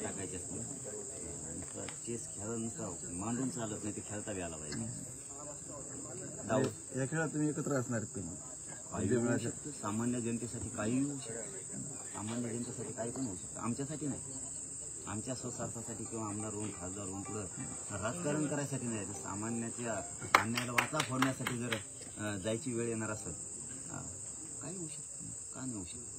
टाकायचे असते चेस खेळा नुसतं मांडून चालत नाही, ते खेळता यायला पाहिजे. या खेळात तुम्ही एकत्र असणार सामान्य जनतेसाठी काही होऊ शकतं, सामान्य जनतेसाठी काही पण होऊ शकतं, आमच्यासाठी नाही. आमच्या स्वस्वार्थासाठी किंवा आमदार होऊन खासदार होऊन पुढं राजकारण करायसाठी नाही, तर सामान्याच्या अन्यायाला वाचा फोडण्यासाठी जर जायची वेळ येणार असेल काही होऊ शकतं, का नाही होऊ शकत.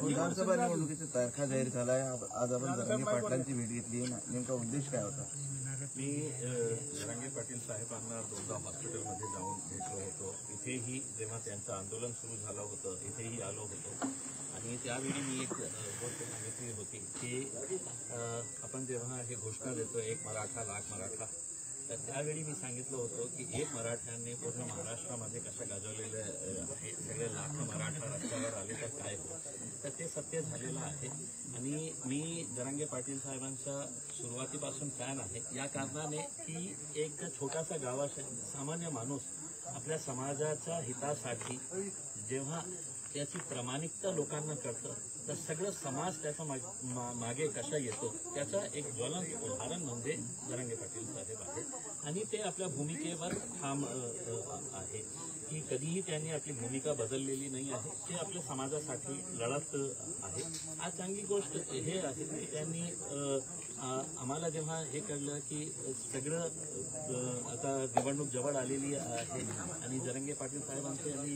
विधानसभा निवडणुकीचा तारखा जाहीर झालाय. आज आपण जरांगे पाटलांची भेट घेतली, नेमका उद्देश काय होता? मी जरांगे पाटील साहेबांना दोनदा हॉस्पिटलमध्ये जाऊन भेटलो होतो. इथेही जेव्हा त्यांचं आंदोलन सुरू झालं होतं इथेही आलो होतो आणि त्यावेळी मी एक गोष्ट सांगितली होती की आपण जेव्हा हे घोषणा देतो एक मराठा लाख मराठा, तर त्यावेळी मी सांगितलं होतं की एक मराठ्याने पूर्ण महाराष्ट्रामध्ये कशा गाजवलेलं आहे, सगळे लाख मराठा रस्त्यावर आले तर काय हो, तर ते सत्य झालेलं आहे. आणि मी जरांगे पाटील साहेबांच्या सुरुवातीपासून फॅन आहे या कारणाने की एक छोटासा गावाचा सामान्य माणूस आपल्या समाजाच्या हितासाठी जेव्हा त्याची प्रामाणिकता लोकांना कळतं तर सगळं समाज त्याच्या मागे कशा येतो त्याचा एक ज्वलंत उदाहरण म्हणजे जरांगे पाटील साहेब आहे. आणि ते आपल्या भूमिकेवर ठाम आहे की कधीही त्यांनी आपली भूमिका बदललेली नाही आहे, ते आपल्या समाजासाठी लढत आहे. आज चांगली गोष्ट हे आहे की त्यांनी आम्हाला जेव्हा हे कळलं की सगळं आता निवडणूक जवळ आलेली आहे आणि जरांगे पाटील साहेबांचे आम्ही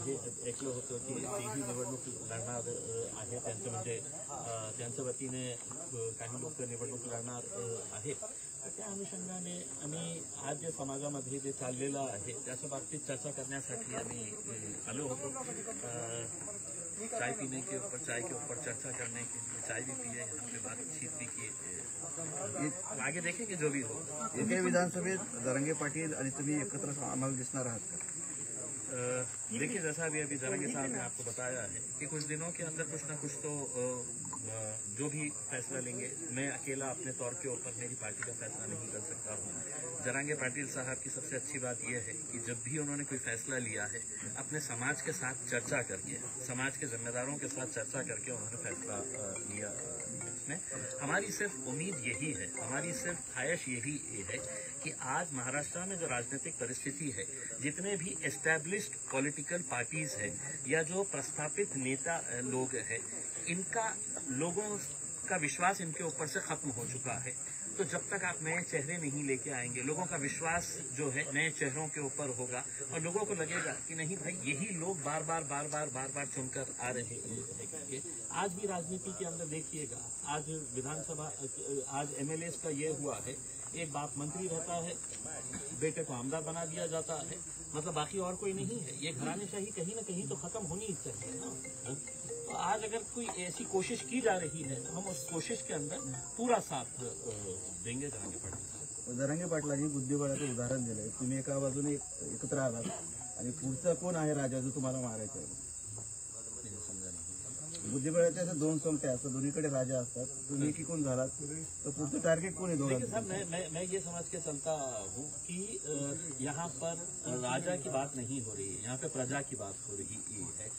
हे ऐकलं होतं की तेही निवडणूक लढणार आहे, त्यांचं म्हणजे त्यांच्या वतीने काही लोक निवडणूक लढणार आहे. त्या अनुषंगाने आम्ही आज जे समाजामध्ये जे चाललेलं आहे त्याच्या बाबतीत चर्चा करण्यासाठी आम्ही आलो होतो. चाय पीने के ऊपर, चाय के ऊपर चर्चा करने के लिए चाय भी पिए, यहाँ पे बातचीत भी किए, आगे देखेंगे जो भी हो. येत्या विधानसभेत जरांगे पाटील आणि तुम्ही एकत्र आम्हाला दिसणार आहात का? देखिए जैसा अभी जरांगे साहब ने आपको बताया है कि कुछ दिनों के अंदर कुछ ना कुछ तो जो भी फैसला लेंगे, मैं अकेला अपने तौर के ऊपर मेरी पार्टी का फैसला नहीं कर सकता हूँ. जरांगे पाटिल साहब की सबसे अच्छी बात यह है कि जब भी उन्होंने कोई फैसला लिया है अपने समाज के साथ चर्चा करके, समाज के जिम्मेदारों के साथ चर्चा करके उन्होंने फैसला लिया. इसमें हमारी सिर्फ उम्मीद यही है, हमारी सिर्फ ख्वाहिश यही है कि आज महाराष्ट्र में जो राजनीतिक परिस्थिति है, जितने भी एस्टैब्लिश्ड पॉलिटिकल पार्टीज है या जो प्रस्थापित नेता लोग हैं, इनका लोगों का विश्वास इनके ऊपर से खत्म हो चुका है. तो जब तक आप नए चेहरे नहीं लेके आएंगे, लोगों का विश्वास जो है नए चेहरों के ऊपर होगा और लोगों को लगेगा कि नहीं भाई यही लोग बार बार चुनकर आ रहे हैं. आज भी राजनीति के अंदर देखिएगा, आज विधानसभा, आज एमएलए का ये हुआ है, एक बाप मंत्री रहता है, बेटे को आमदार बना दिया जाता है, मतलब बाकी और कोई नहीं है. ये घरानेशाही कहीं न कहीं तो खत्म होनी चाहिए ना. तो आज अगर कोई ऐसी कोशिश की जा रही है तो हम उस कोशिश के अंदर पूरा साथ देंगे जरांगे पाटील. जरांगे पाटलांनी बुद्धिबळाचं उदाहरण दिलंय. तुम्ही एका बाजूने एकत्र आलात आणि पुढचा कोण आहे राजा जो तुम्हाला मारायचा आहे? बुद्धिबळाच्या अशा दोन सोंगट्या असतात, दोन्हीकडे राजा असतात, तुम्ही की कोण झालात तर पुढचं टार्गेट कोण आहे दोघांचं? साहब मैं ये समझ के चलता हूँ कि यहाँ पर राजा की बात नहीं हो रही है, यहाँ पे प्रजा की बात हो रही है.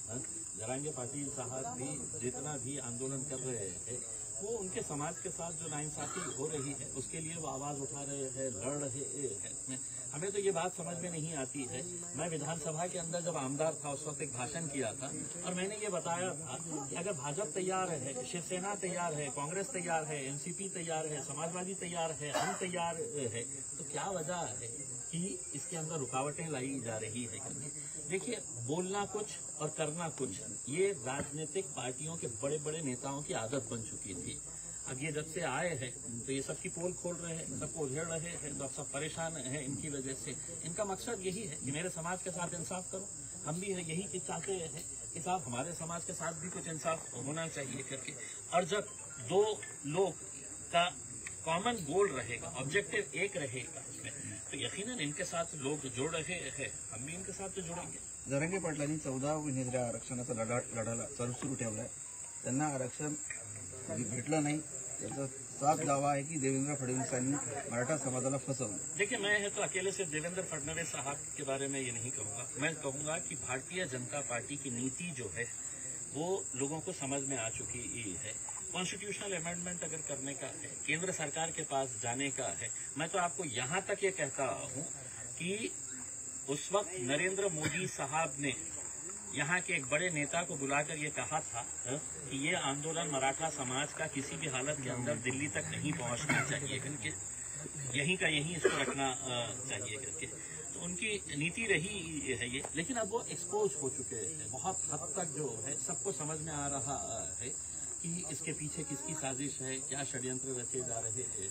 जरांगे पाटिल साहब भी जितना भी आंदोलन कर रहे हैं वो उनके समाज के साथ जो नाइंसाफी हो रही है उसके लिए वो आवाज उठा रहे हैं, लड़ रहे हैं. हमें तो ये बात समझ में नहीं आती है. मैं विधानसभा के अंदर जब आमदार था उस वक्त एक भाषण किया था और मैंने ये बताया था कि अगर भाजपा तैयार है, शिवसेना तैयार है, कांग्रेस तैयार है, एनसीपी तैयार है, समाजवादी तैयार है, हम तैयार है, तो क्या वजह है कि इसके अंदर रुकावटें लाई जा रही है? देखिए, बोलना कुछ और करना कुछ, ये राजनीतिक पार्टियों के बड़े बड़े नेताओं की आदत बन चुकी थी. अब ये जब से आए हैं तो ये सबकी पोल खोल रहे हैं, सबको उधेड़ रहे हैं, तो अब सब परेशान हैं इनकी वजह से. इनका मकसद यही है कि मेरे समाज के साथ इंसाफ करो. हम भी यही चाहते हैं कि साहब हमारे समाज के साथ भी कुछ इंसाफ होना चाहिए करके. और जब दो लोग का कॉमन गोल रहेगा, ऑब्जेक्टिव एक रहेगा इसमें, तो यकीनन इनके साथ लोग जुड़ रहे हैं, हम भी इनके साथ तो जुड़ेंगे. जरांगे पाटलांनी 14 महिन्याच्या आरक्षणाचा लढा सुरू ठेवलाय. त्यांना आरक्षण भेटलं नाही. त्याचा साफ दावा आहे की देवेंद्र फडणवीसांनी मराठा समाजाला फसवलं. देखिए, मैं तो अकेले से देवेंद्र फडणवीस साहब के बारे में ये नहीं कहूंगा. मैं कहूंगा कि भारतीय जनता पार्टी की नीति जो है वो लोगों को समझ में आ चुकी है. कॉन्स्टिट्यूशनल अमेंडमेंट अगर करने का है, केंद्र सरकार के पास जाने का है, मैं तो आपको यहां तक ये कहता हूं कि उस वक्त नरेंद्र मोदी साहब ने यहाँ के एक बड़े नेता को बुलाकर ये कहा था कि ये आंदोलन मराठा समाज का किसी भी हालत के अंदर दिल्ली तक नहीं पहुंचना चाहिए करके, यहीं का यहीं इसको रखना चाहिए करके. तो उनकी नीति रही है ये. लेकिन अब वो एक्सपोज हो चुके हैं बहुत हद तक. जो है सबको समझ में आ रहा है कि इसके पीछे किसकी साजिश है, क्या षड्यंत्र रचे जा रहे हैं.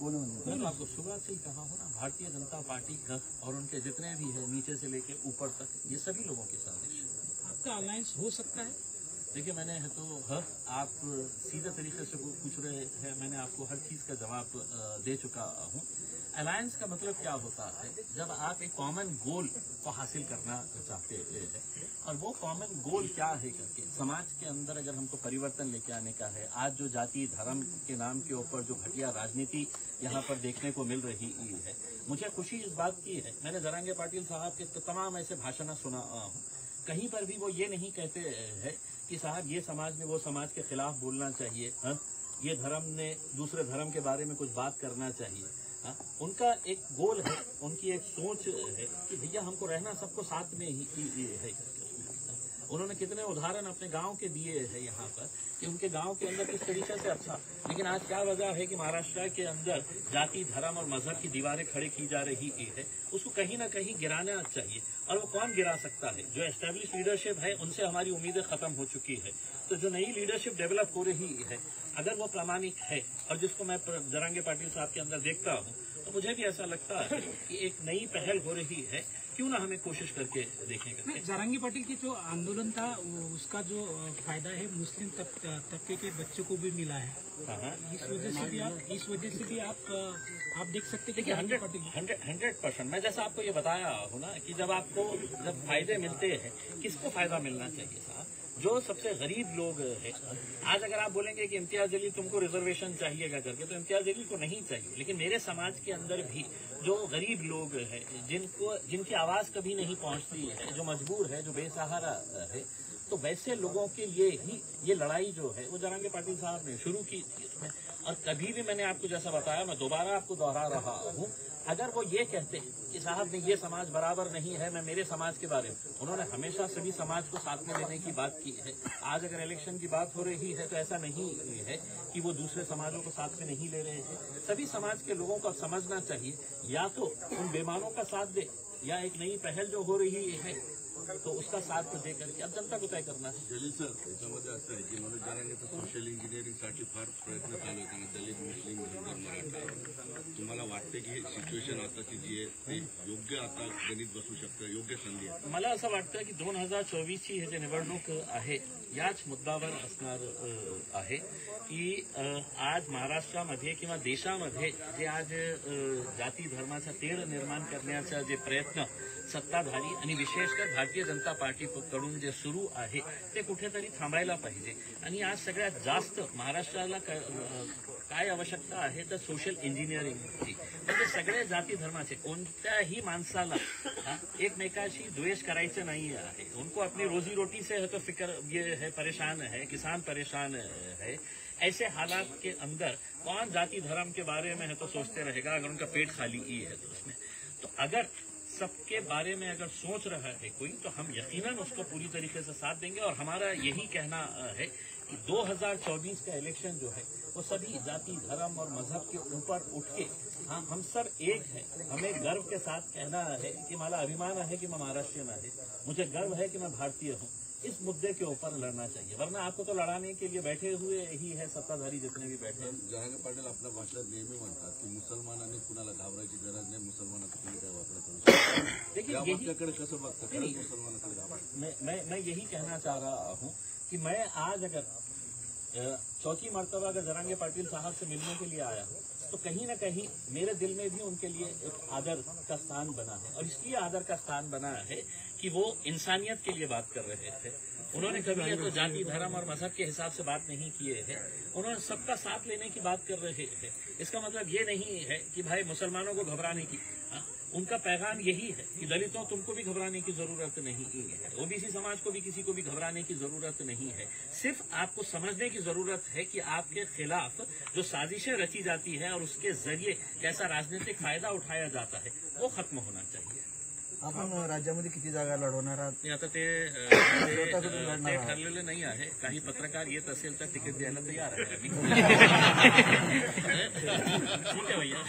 मैंने आपको शुरुआत से ही कहा हूँ ना, भारतीय जनता पार्टी और उनके जितने भी है नीचे से लेके ऊपर तक, ये सभी लोगों की साजिश है. आपका अलायंस हो सकता है? देखिए, मैंने आप सीधे तरीके से पूछ रहे हैं, मैंने आपको हर चीज का जवाब दे चुका हूँ. अलायंस का मतलब क्या होता है? जब आप एक कॉमन गोल को हासिल करना चाहते हैं, और वो कॉमन गोल क्या है करके समाज के अंदर अगर हमको परिवर्तन लेके आने का है. आज जो जाति धर्म के नाम के ऊपर जो घटिया राजनीति यहाँ पर देखने को मिल रही है, मुझे खुशी इस बात की है. मैंने जरांगे पाटिल साहब के तमाम ऐसे भाषण सुना हूँ, कहीं पर भी वो ये नहीं कहते हैं कि साहब ये समाज ने वो समाज के खिलाफ बोलना चाहिए, ये धर्म ने दूसरे धर्म के बारे में कुछ बात करना चाहिए. उनका एक गोल है, उनकी एक सोच है कि भैया हमको रहना सबको साथ में ही है. उन्होंने कितने उदाहरण अपने गांव के दिए हैं यहाँ पर कि उनके गांव के अंदर किस तरीके से अच्छा. लेकिन आज क्या वजह है कि महाराष्ट्र के अंदर जाति धर्म और मजहब की दीवारें खड़ी की जा रही है. उसको कहीं ना कहीं गिराना चाहिए. और वो कौन गिरा सकता है? जो एस्टेब्लिश लीडरशिप है, उनसे हमारी उम्मीदें खत्म हो चुकी है. तो जो नई लीडरशिप डेवलप हो रही है, अगर वो प्रामाणिक है और जिसको मैं जरांगे पाटिल साहब के अंदर देखता हूँ, तो मुझे भी ऐसा लगता है कि एक नई पहल हो रही है, क्यों ना हमें कोशिश करके देखेंगे. जरांगे पाटिल की जो आंदोलन था उसका जो फायदा है मुस्लिम तबके के बच्चों को भी मिला है. इस वजह से भी आप देख सकते हैं कि 100%. मैं जैसा आपको ये बताया हूँ ना कि जब फायदे मिलते हैं, किसको फायदा मिलना चाहिए साहब? जो सबसे गरीब लोग हैं. आज अगर आप बोलेंगे कि इम्तियाज अली तुमको रिजर्वेशन चाहिएगा करके, तो इम्तियाज अली को नहीं चाहिए. लेकिन मेरे समाज के अंदर भी जो गरीब लोग हैं, जिनकी आवाज कभी नहीं पहुंचती है, जो मजबूर है, जो बेसहारा है, तो वैसे लोगों के लिए ही ये लड़ाई जो है वो जरांगे पाटिल साहब ने शुरू की थी इसमें. और कभी भी मैंने आपको जैसा बताया, मैं दोबारा आपको दोहरा रहा हूँ, अगर वो ये कहते कि साहब ने ये समाज बराबर नहीं है, मैं मेरे समाज के बारे में, उन्होंने हमेशा सभी समाज को साथ में लेने की बात की है. आज अगर इलेक्शन की बात हो रही है तो ऐसा नहीं है कि वो दूसरे समाजों को साथ में नहीं ले रहे हैं. सभी समाज के लोगों को समझना चाहिए, या तो उन बेईमानों का साथ दे, या एक नई पहल जो हो रही है तो उसका साथ तो दे करके अब जनता को तय करना है. जलील सर, त्याच्यामध्ये असं आहे की मनोज जरांगेचं सोशल इंजिनिअरिंगसाठी फार प्रयत्न चालू आहेत. दलित मुस्लिम धनगर मराठा, तुम्हाला वाटते की ही सिच्युएशन आताची जी आहे ती योग्य आता गणित बसू शकतं, योग्य संधी आहे? मला असं वाटतं की 2024ची हे जे निवडणूक आहे याच मुद्द्यावर असणार आहे की आज महाराष्ट्रामध्ये किंवा देशामध्ये जे आज जाती धर्माचा तेढ निर्माण करण्याचा जे प्रयत्न सत्ताधारी आणि विशेषकर भारतीय जनता पार्टीकडून जे सुरू आहे ते कुठेतरी थांबायला पाहिजे. आणि आज सगळ्यात जास्त महाराष्ट्राला काय आवश्यकता आहे तर सोशल इंजिनिअरिंगची. म्हणजे सगळे जाती धर्माचे कोणत्याही माणसाला एकमेकाशी द्वेष करायचं नाही आहे. उनको अपनी रोजी रोटी से है तो फिक्र ये है, परेशान है, किसान परेशान है. ऐसे हालात के अंदर कौन जाति धर्म के बारे में है तो सोचते रहेगा अगर उनका पेट खाली ही है तो उसमें. तो अगर सबके बारे में अगर सोच रहा है कोई, तो हम यकीनन उसको पूरी तरीके से साथ देंगे. और हमारा यही कहना है कि 2024 का इलेक्शन जो है वो सभी जाति धर्म और मजहब के ऊपर उठ के हम सब एक है. हमें गर्व के साथ कहना है कि मला अभिमान है कि मैं महाराष्ट्रीयन आहे, मुझे गर्व है कि मैं भारतीय हूँ. इस मुद्दे के ऊपर लड़ना चाहिए, वरना आपको तो लड़ाने के लिए बैठे हुए ही है सत्ताधारी जितने भी बैठे हैं. जरांगे पाटील आपल्या भाषणात नेहमी म्हणतात की मुसलमानांनी कुणाला घाबरायची गरज नाही, मुसलमानाचं कुणी काय वापरत करू शकतो. देखिए या यही वाक्याकडे कसं बघतं? खरंच मुसलमानाकडे घाबरतं? मैं यही कहना चाह रहा हूँ कि मैं आज अगर चौथी मर्तबा अगर जरांगे पाटिल साहब से मिलने के लिए आया हूँ, तो कहीं ना कहीं मेरे दिल में भी उनके लिए एक आदर का स्थान बना है। और इसलिए आदर का स्थान बना है कि वो इंसानियत के लिए बात कर रहे थे। उन्होंने कभी तो जाति, धर्म और मजहब के हिसाब से बात नहीं किए हैं। उन्होंने सबका साथ लेने की बात कर रहे हैं। इसका मतलब ये नहीं है कि भाई मुसलमानों को घबराने की, उनका पैगाम यही है कि दलितों तुमको भी घबराने की जरूरत नहीं है, ओबीसी समाज को भी किसी को भी घबराने की जरूरत नहीं है। सिर्फ आपको समझने की जरूरत है कि आपके खिलाफ जो साजिशें रची जाती है और उसके जरिए कैसा राजनीतिक फायदा उठाया जाता है वो खत्म होना चाहिए। आपण राज्यामध्ये किती जागा लढवणार आहात? आता ते ठरलेलं नाही आहे. काही पत्रकार येत असेल तर तिकीट द्यायला तयार आहे. ठीक आहे भैया.